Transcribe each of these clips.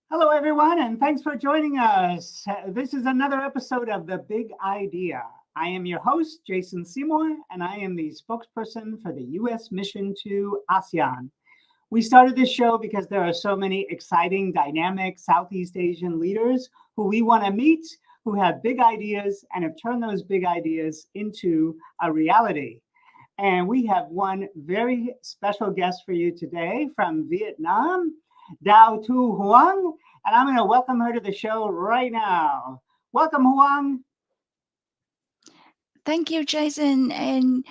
Hello, everyone, and thanks for joining us. This is another episode of The Big Idea. I am your host, Jason Seymour, and I am the spokesperson for the U.S. mission to ASEAN. We started this show because there are so many exciting, dynamic Southeast Asian leaders who we want to meet, who have big ideas and have turned those big ideas into a reality. And we have one very special guest for you today from Vietnam, Dao Thu Huong, and I'm going to welcome her to the show right now. Welcome, Huong. Thank you, Jason, and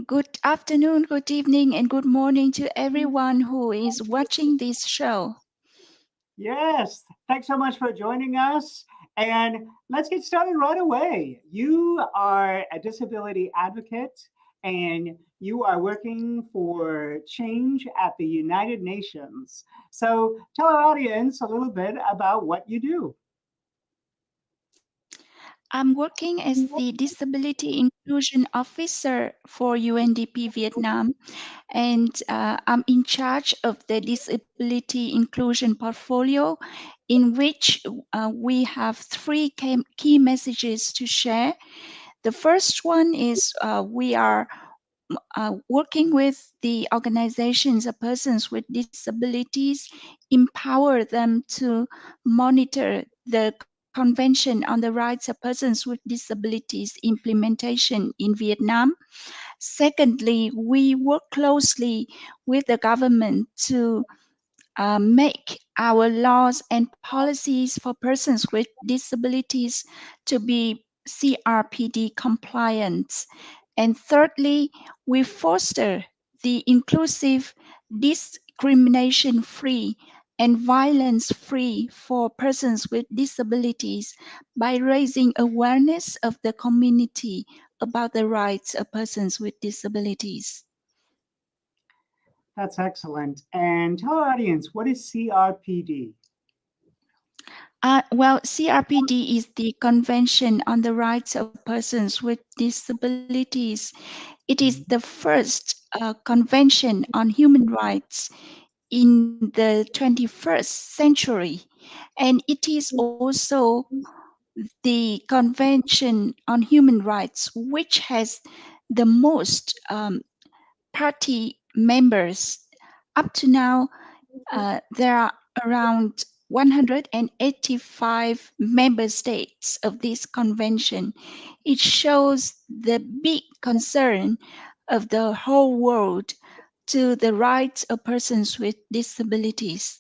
good afternoon, good evening, and good morning to everyone who is watching this show. Yes, thanks so much for joining us. And let's get started right away. You are a disability advocate and you are working for change at the United Nations. So tell our audience a little bit about what you do. I'm working as the Disability Inclusion Officer for UNDP Vietnam, and I'm in charge of the Disability Inclusion Portfolio, in which we have three key messages to share. The first one is we are working with the organizations of persons with disabilities, empower them to monitor the Convention on the Rights of Persons with Disabilities implementation in Vietnam. Secondly, we work closely with the government to make our laws and policies for persons with disabilities to be CRPD compliant. And thirdly, we foster the inclusive, discrimination free, and violence free for persons with disabilities by raising awareness of the community about the rights of persons with disabilities. That's excellent. And tell our audience, what is CRPD? Well, CRPD is the Convention on the Rights of Persons with Disabilities. It is the first convention on human rights in the 21st century, and it is also the Convention on Human Rights which has the most party members. Up to now, there are around 185 member states of this convention. It shows the big concern of the whole world to the rights of persons with disabilities.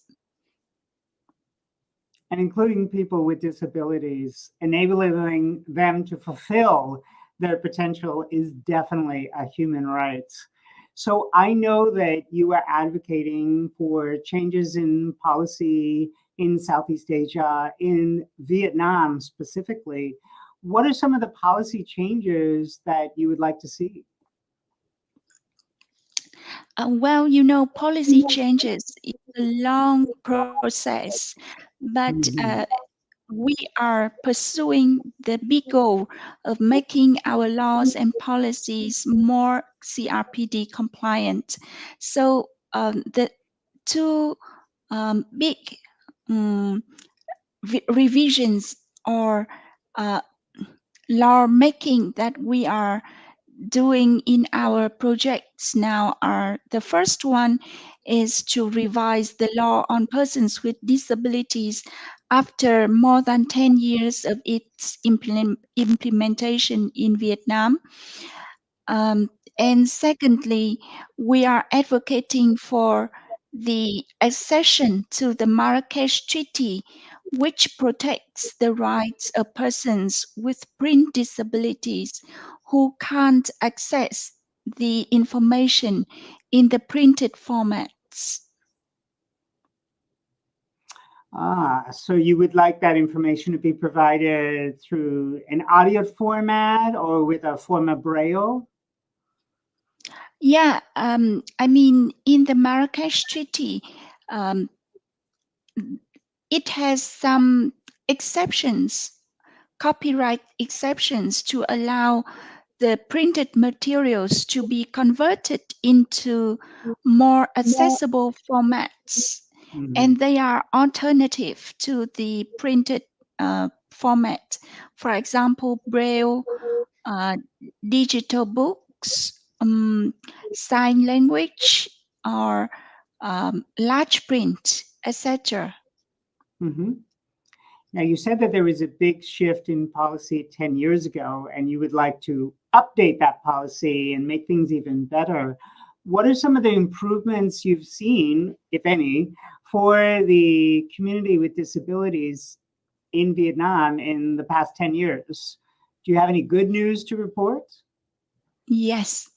And including people with disabilities, enabling them to fulfill their potential is definitely a human right. So I know that you are advocating for changes in policy in Southeast Asia, in Vietnam specifically. What are some of the policy changes that you would like to see? Well, you know, policy changes is a long process, but Mhm. we are pursuing the big goal of making our laws and policies more CRPD compliant. So the two big um, revisions or uh, law making that we are doing in our projects now are: the first one is to revise the law on persons with disabilities after more than 10 years of its implementation in Vietnam. Um, and secondly, we are advocating for the accession to the Marrakesh Treaty, which protects the rights of persons with print disabilities who can't access the information in the printed formats. So you would like that information to be provided through an audio format or with a form of braille? Yeah, I mean, in the Marrakesh Treaty, um, it has some exceptions, copyright exceptions, to allow the printed materials to be converted into more accessible formats. Mhm. and they are alternative to the printed format. For example, Braille, uh, digital books, sign language, or large print, etc. Mhm. Now, you said that there was a big shift in policy 10 years ago, and you would like to update that policy and make things even better. What are some of the improvements you've seen, if any, for the community with disabilities in Vietnam in the past 10 years? Do you have any good news to report? Yes.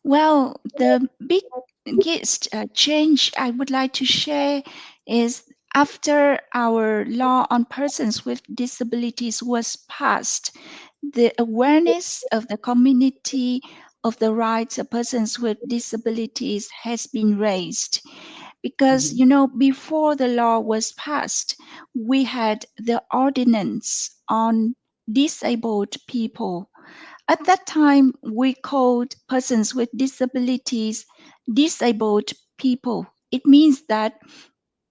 Well, the biggest change I would like to share is after our law on persons with disabilities was passed, the awareness of the community of the rights of persons with disabilities has been raised. Because, Mhm. before the law was passed, we had the ordinance on disabled people. At that time, we called persons with disabilities disabled people. It means that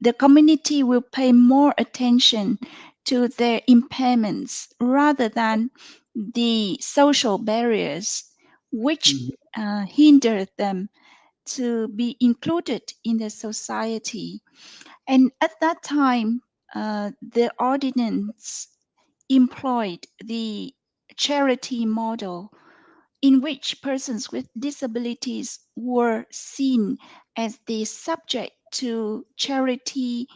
the community will pay more attention to their impairments rather than the social barriers which Mhm. hinder them to be included in the society. And at that time, the ordinance employed the charity model in which persons with disabilities were seen as the subject to charity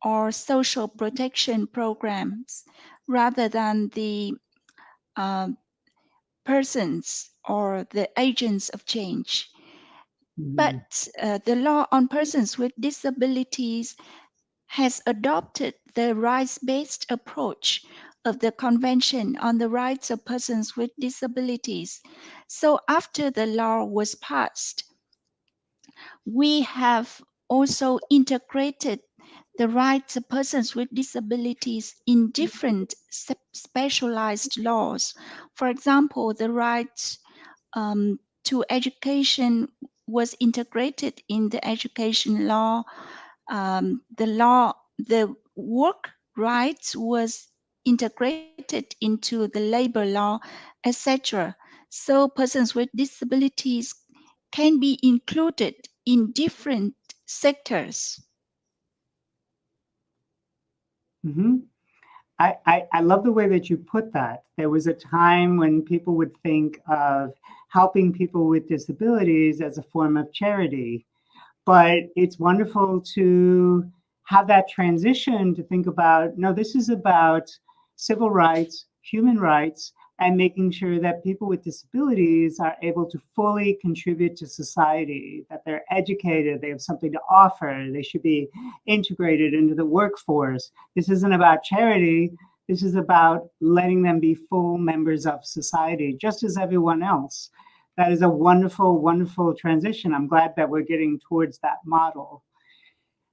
or social protection programs rather than the uh, persons or the agents of change. Mhm. But the law on persons with disabilities has adopted the rights-based approach of the Convention on the Rights of Persons with Disabilities. So after the law was passed, we have also integrated the rights of persons with disabilities in different specialized laws. For example, the right to education was integrated in the education law. The work rights was integrated into the labor law, etc. So persons with disabilities can be included in different sectors. Mhm. I love the way that you put that. There was a time when people would think of helping people with disabilities as a form of charity, but it's wonderful to have that transition to think about, no, this is about civil rights, human rights, and making sure that people with disabilities are able to fully contribute to society, that they're educated, they have something to offer, they should be integrated into the workforce. This isn't about charity. This is about letting them be full members of society, just as everyone else. That is a wonderful, wonderful transition. I'm glad that we're getting towards that model.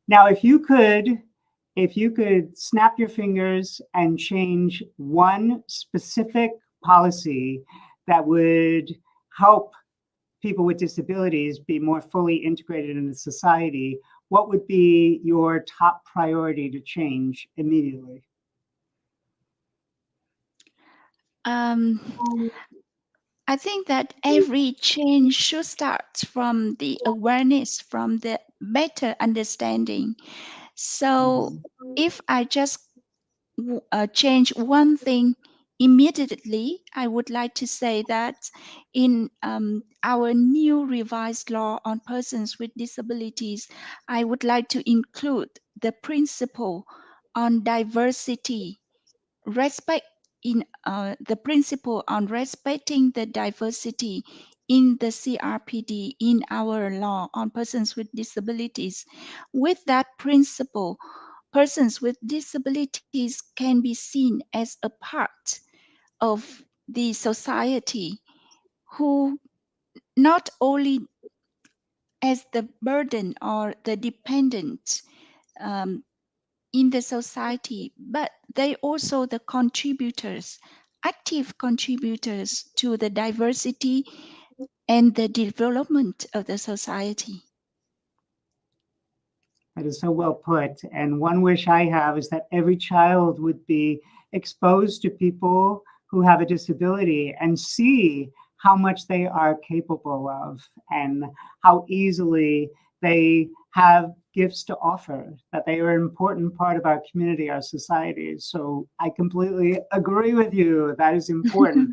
Now, if you could snap your fingers and change one specific policy that would help people with disabilities be more fully integrated into society, what would be your top priority to change immediately? Um, I think that every change should start from the awareness, from the better understanding. So Mhm. if I just change one thing immediately, I would like to say that in our new revised law on persons with disabilities, I would like to include the principle on diversity, respect in the principle on respecting the diversity in the CRPD in our law on persons with disabilities. With that principle, persons with disabilities can be seen as a part of the society who not only as the burden or the dependent um, in the society, but they also the contributors, active contributors to the diversity and the development of the society. That is so well put. And one wish I have is that every child would be exposed to people who have a disability and see how much they are capable of and how easily they have gifts to offer, that they are an important part of our community, our society. So I completely agree with you. That is important.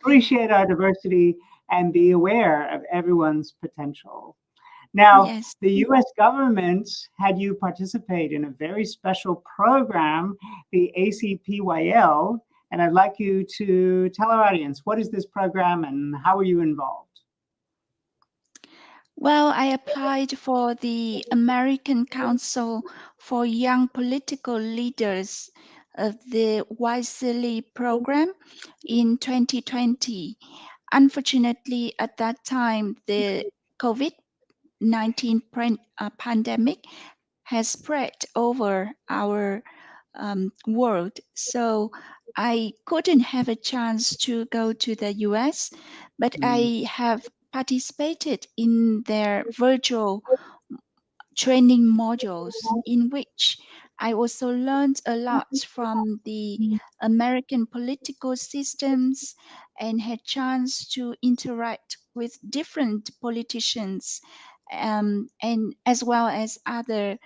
Appreciate our diversity and be aware of everyone's potential. Now, Yes. the US government had you participate in a very special program, the ACPYL, and I'd like you to tell our audience, what is this program and how are you involved? Well, I applied for the American Council for Young Political Leaders of the YSEALI program in 2020. Unfortunately, at that time, the COVID-19 pandemic has spread over our world. So I couldn't have a chance to go to the US, but Mm, I have participated in their virtual training modules in which I also learned a lot from the American political systems and had chance to interact with different politicians and as well as other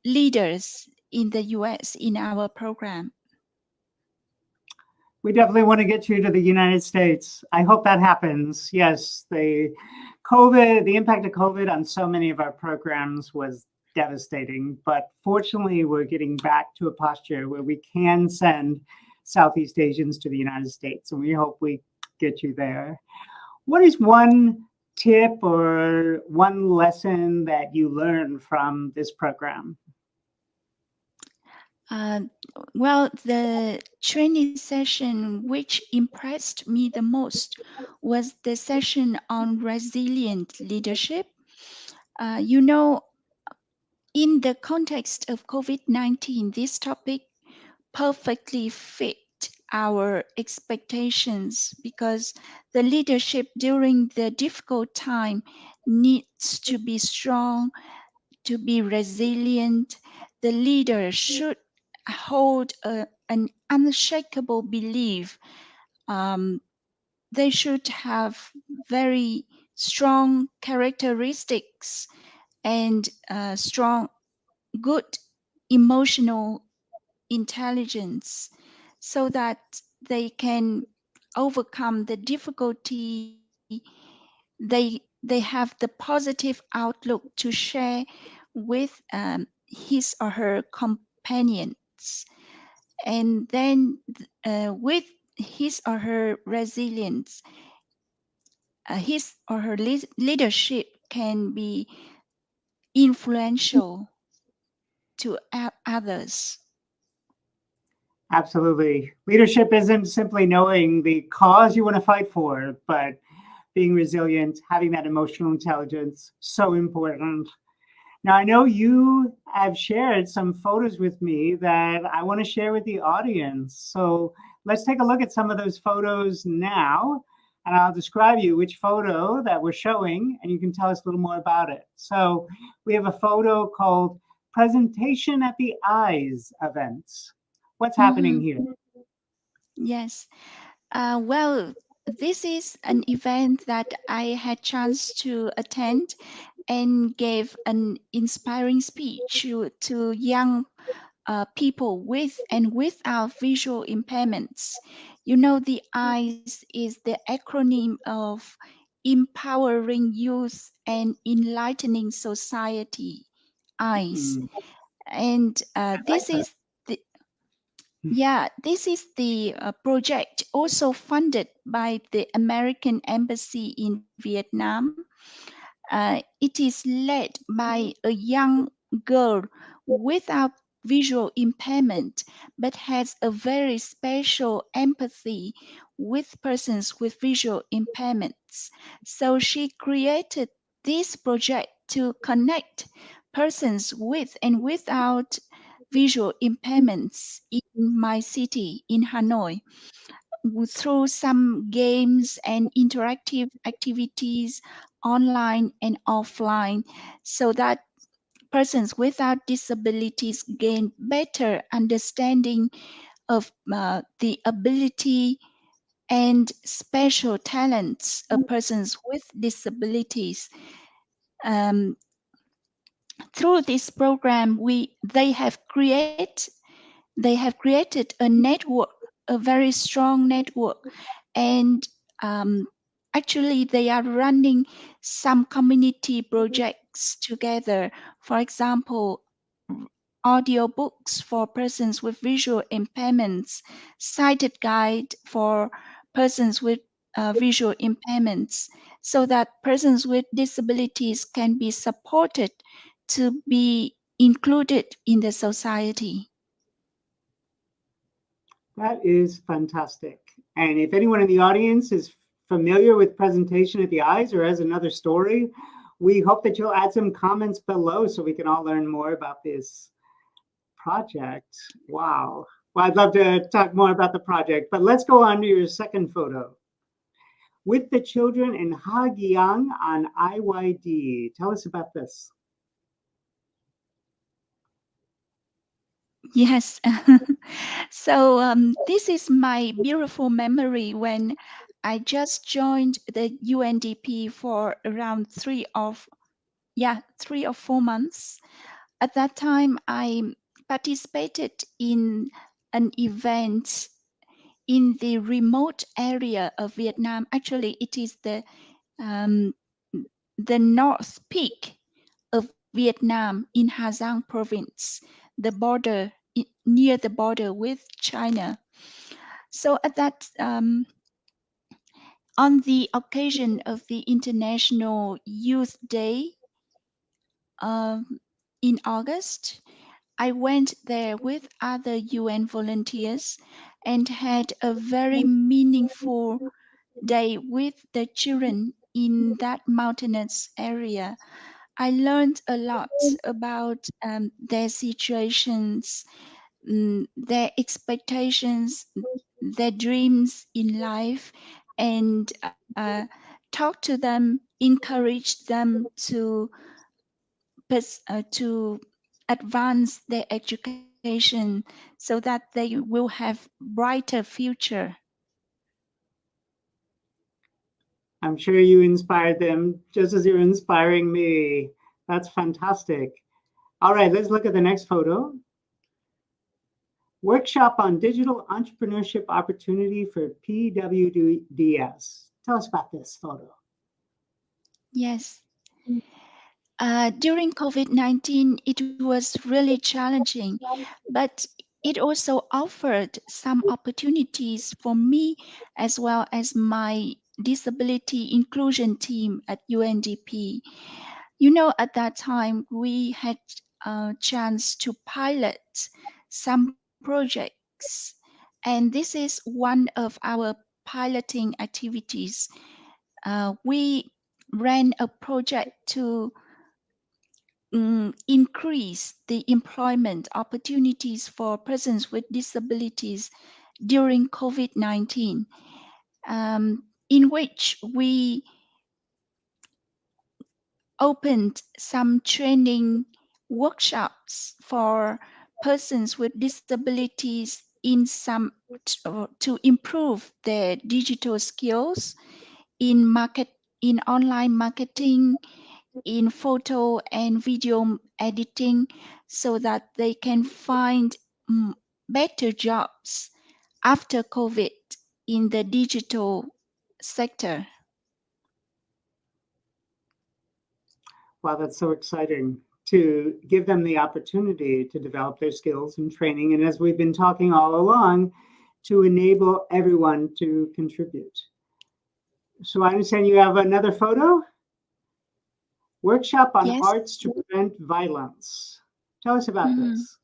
leaders in the US in our program. we definitely want to get you to the United States. I hope that happens. Yes, the impact of COVID on so many of our programs was devastating, but fortunately, we're getting back to a posture where we can send Southeast Asians to the United States, and we hope we get you there. What is one tip or one lesson that you learned from this program? Uh, well, the training session which impressed me the most was the session on resilient leadership. In the context of COVID-19, this topic perfectly fit our expectations because the leadership during the difficult time needs to be strong, to be resilient. The leader should hold an unshakable belief. Um, they should have very strong characteristics and strong, good emotional intelligence so that they can overcome the difficulty. They have the positive outlook to share with his or her companions, and then with his or her resilience, his or her leadership can be influential to others. Absolutely. Leadership isn't simply knowing the cause you want to fight for, but being resilient, having that emotional intelligence, so important. Now, I know you have shared some photos with me that I want to share with the audience. So let's take a look at some of those photos now, and I'll describe you which photo that we're showing, and you can tell us a little more about it. So we have a photo called Presentation at the Eyes events. What's happening Mhm. here? Yes. Well, this is an event that I had chance to attend and gave an inspiring speech to young people with and without visual impairments. You know, the EYES is the acronym of Empowering Youth and Enlightening Society, EYES. Mm, And I like that. this is the project also funded by the American Embassy in Vietnam. It is led by a young girl without visual impairment, but has a very special empathy with persons with visual impairments. So she created this project to connect persons with and without visual impairments in my city, in Hanoi, through some games and interactive activities online and offline, so that persons without disabilities gain better understanding of the ability and special talents of persons with disabilities. Um, Through this program, they have created a network, a very strong network, and um, actually they are running some community projects together. For example, audiobooks for persons with visual impairments, sighted guide for persons with visual impairments, so that persons with disabilities can be supported to be included in the society. That is fantastic. And if anyone in the audience is familiar with Presentation at the Eyes or has another story, we hope that you'll add some comments below so we can all learn more about this project. Wow. Well, I'd love to talk more about the project, but let's go on to your second photo. With the children in Hagyang on IYD. Tell us about this. Yes. So this is my beautiful memory when I just joined the UNDP for around 3 or 4 months. At that time, I participated in an event in the remote area of Vietnam. Actually, it is um, the North Peak of Vietnam in Ha Giang province, the border near the border with China. So at that on the occasion of the International Youth Day in August, I went there with other UN volunteers and had a very meaningful day with the children in that mountainous area. I learned a lot about their situations, their expectations, their dreams in life, and talk to them, encourage them to advance their education so that they will have brighter future. I'm sure you inspired them just as you're inspiring me. That's fantastic. All right, let's look at the next photo. Workshop on digital entrepreneurship opportunity for PWDs. Tell us about this photo. Yes. During COVID-19, it was really challenging, but it also offered some opportunities for me as well as my disability inclusion team at UNDP. You know, at that time, we had a chance to pilot some projects, and this is one of our piloting activities. We ran a project to increase the employment opportunities for persons with disabilities during COVID-19, in which we opened some training workshops for persons with disabilities to improve their digital skills in online marketing, in photo and video editing, so that they can find better jobs after COVID in the digital sector. Wow, that's so exciting to give them the opportunity to develop their skills and training. And as we've been talking all along, to enable everyone to contribute. So I understand you have another photo? Workshop on Yes. arts to prevent violence. Tell us about this.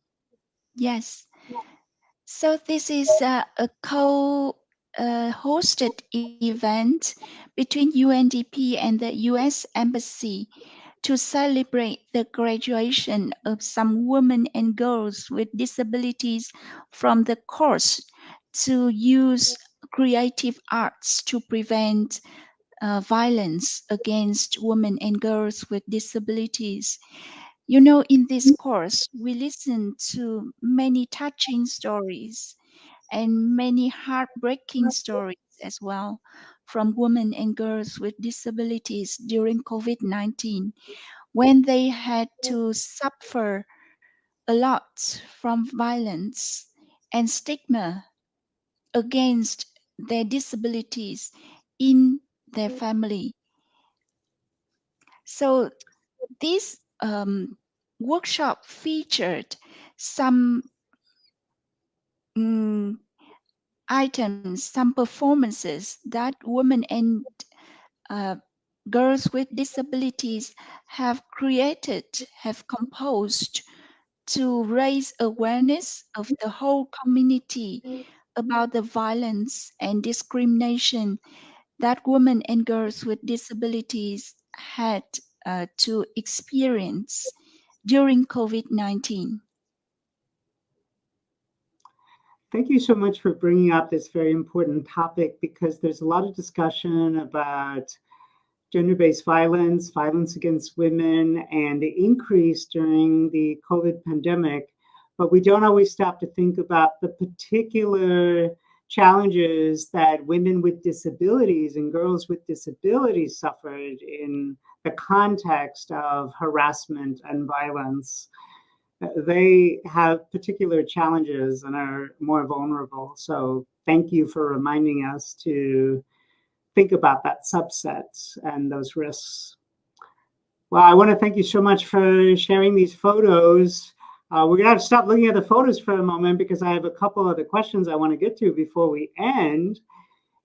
Yes. So this is a co-hosted event between UNDP and the US Embassy to celebrate the graduation of some women and girls with disabilities from the course to use creative arts to prevent violence against women and girls with disabilities. In this course, we listen to many touching stories and many heartbreaking stories as well from women and girls with disabilities during COVID-19 when they had to suffer a lot from violence and stigma against their disabilities in their family. So this workshop featured some mm, items, some performances that women and uh, girls with disabilities have created, have composed to raise awareness of the whole community about the violence and discrimination that women and girls with disabilities had to experience during COVID-19. Thank you so much for bringing up this very important topic, because there's a lot of discussion about gender-based violence, violence against women, and the increase during the COVID pandemic. But we don't always stop to think about the particular challenges that women with disabilities and girls with disabilities suffered in the context of harassment and violence. They have particular challenges and are more vulnerable. So thank you for reminding us to think about that subset and those risks. Well, I want to thank you so much for sharing these photos. We're going to have to stop looking at the photos for a moment, because I have a couple other questions I want to get to before we end.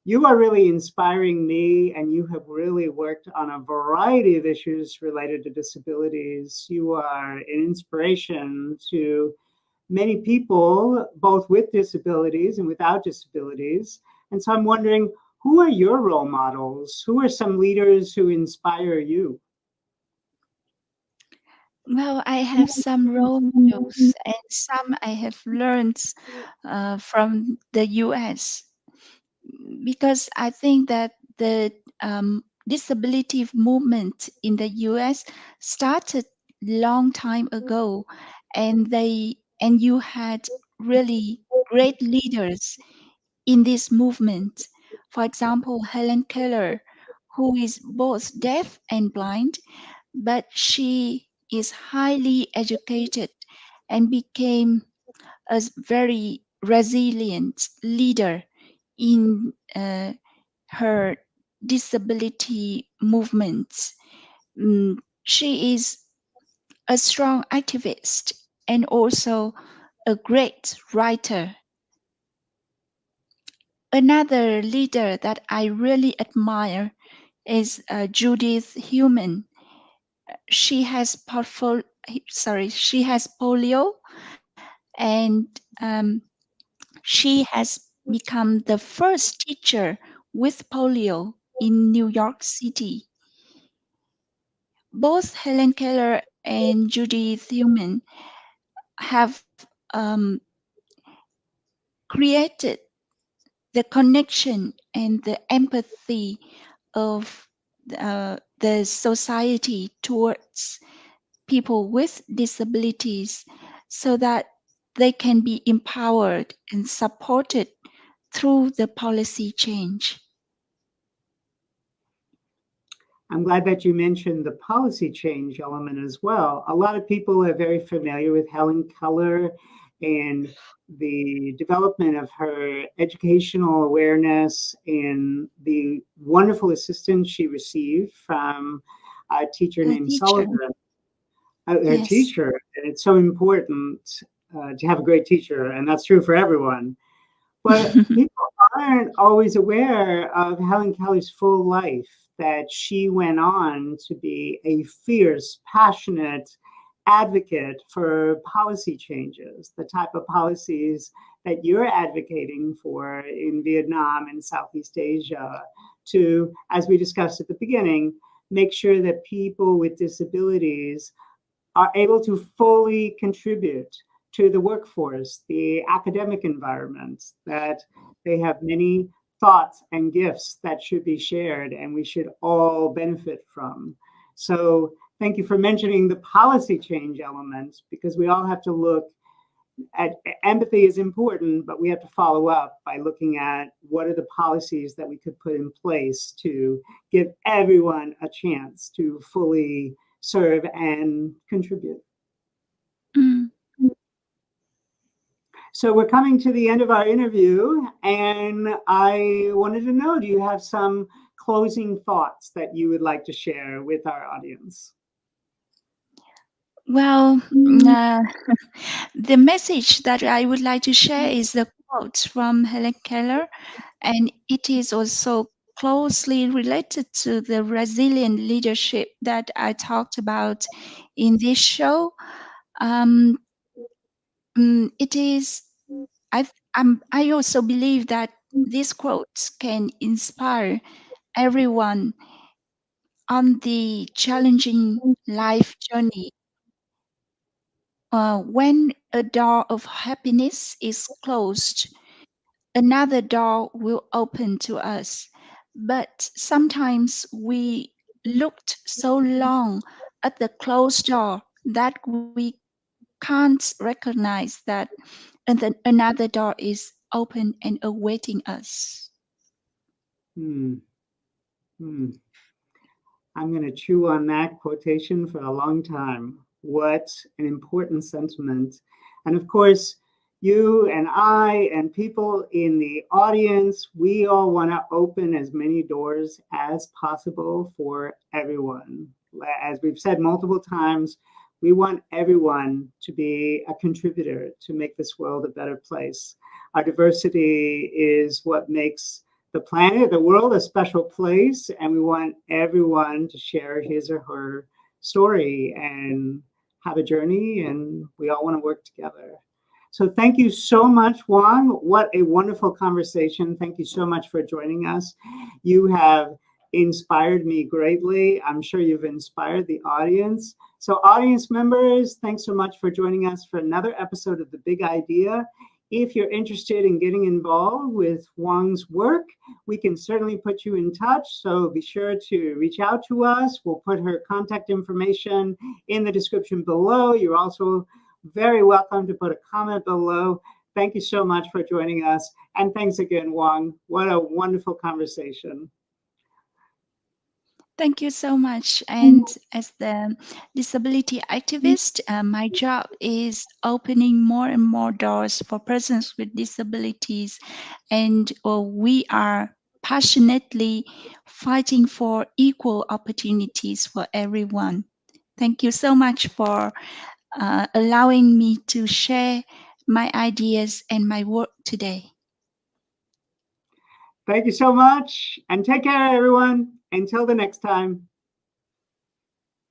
You are really inspiring me, and you have really worked on a variety of issues related to disabilities. You are an inspiration to many people, both with disabilities and without disabilities. And so I'm wondering, who are your role models? Who are some leaders who inspire you? Well, I have some role models, and some I have learned from the US, because I think that the disability movement in the US started long time ago, and you had really great leaders in this movement. For example, Helen Keller, who is both deaf and blind, but she is highly educated and became a very resilient leader in her disability movements. She is a strong activist and also a great writer. Another leader that I really admire is Judith Human. She has she has polio, and she has become the first teacher with polio in New York City. Both Helen Keller and Judith Human have created the connection and the empathy of the society towards people with disabilities, so that they can be empowered and supported through the policy change. I'm glad that you mentioned the policy change element as well. A lot of people are very familiar with Helen Keller and the development of her educational awareness and the wonderful assistance she received from a teacher A named teacher, Sullivan, a yes. teacher. And it's so important to have a great teacher, and that's true for everyone. But people aren't always aware of Helen Keller's full life, that she went on to be a fierce, passionate advocate for policy changes, the type of policies that you're advocating for in Vietnam and Southeast Asia, to, as we discussed at the beginning, make sure that people with disabilities are able to fully contribute to the workforce, the academic environment, that they have many thoughts and gifts that should be shared and we should all benefit from. So thank you for mentioning the policy change elements, because we all have to look at empathy is important, but we have to follow up by looking at what are the policies that we could put in place to give everyone a chance to fully serve and contribute. Mm. So we're coming to the end of our interview, and I wanted to know, do you have some closing thoughts that you would like to share with our audience? Well, the message that I would like to share is the quote from Helen Keller, and it is also closely related to the resilient leadership that I talked about in this show. Um, it is, I also believe that this quote can inspire everyone on the challenging life journey. When a door of happiness is closed, another door will open to us. But sometimes we looked so long at the closed door that we can't recognize that and then another door is open and awaiting us. Hmm. Hmm. I'm going to chew on that quotation for a long time. What an important sentiment. And of course, you and I and people in the audience, we all want to open as many doors as possible for everyone. As we've said multiple times, we want everyone to be a contributor to make this world a better place. Our diversity is what makes the planet, the world, a special place, and we want everyone to share his or her story and have a journey, and we all want to work together. So thank you so much, Huong. What a wonderful conversation. Thank you so much for joining us. You have inspired me greatly. I'm sure you've inspired the audience. So audience members, thanks so much for joining us for another episode of The Big Idea. If you're interested in getting involved with Huong's work, we can certainly put you in touch. So be sure to reach out to us. We'll put her contact information in the description below. You're also very welcome to put a comment below. Thank you so much for joining us. And thanks again, Huong. What a wonderful conversation. Thank you so much. And as the disability activist, my job is opening more and more doors for persons with disabilities. And we are passionately fighting for equal opportunities for everyone. Thank you so much for allowing me to share my ideas and my work today. Thank you so much. And take care, everyone. Until the next time.